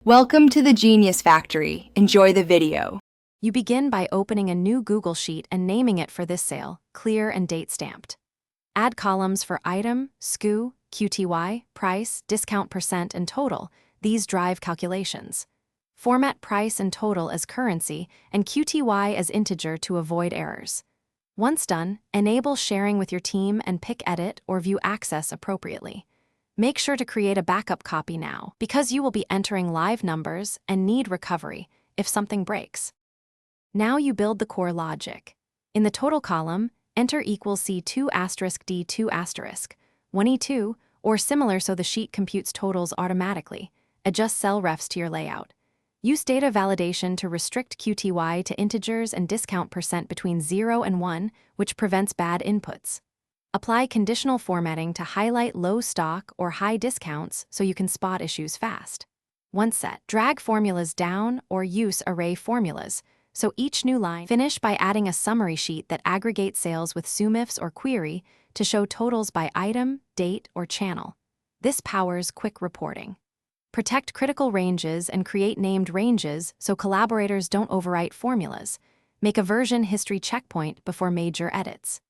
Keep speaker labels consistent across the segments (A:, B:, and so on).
A: Welcome to the Genius Factory. Enjoy the video.
B: You begin by opening a new Google Sheet and naming it for this sale, clear and date stamped. Add columns for item, SKU, QTY, price, discount percent, and total. These drive calculations. Format price and total as currency and QTY as integer to avoid errors. Once done, enable sharing with your team and pick edit or view access appropriately. Make sure to create a backup copy now, because you will be entering live numbers and need recovery if something breaks. Now you build the core logic. In the total column, enter equals C2 asterisk D2 asterisk 1E2 or similar so the sheet computes totals automatically. Adjust cell refs to your layout. Use data validation to restrict QTY to integers and discount percent between 0 and 1, which prevents bad inputs. Apply conditional formatting to highlight low stock or high discounts so you can spot issues fast. Once set, drag formulas down or use array formulas, so each new line. Finish by adding a summary sheet that aggregates sales with SUMIFs or query to show totals by item, date, or channel. This powers quick reporting. Protect critical ranges and create named ranges so collaborators don't overwrite formulas. Make a version history checkpoint before major edits.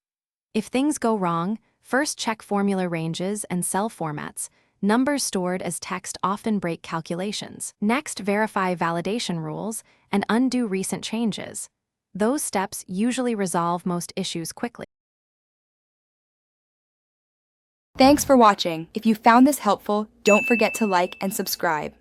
B: If things go wrong, first check formula ranges and cell formats. Numbers stored as text often break calculations. Next, verify validation rules and undo recent changes. Those steps usually resolve most issues quickly.
A: Thanks for watching. If you found this helpful, don't forget to like and subscribe.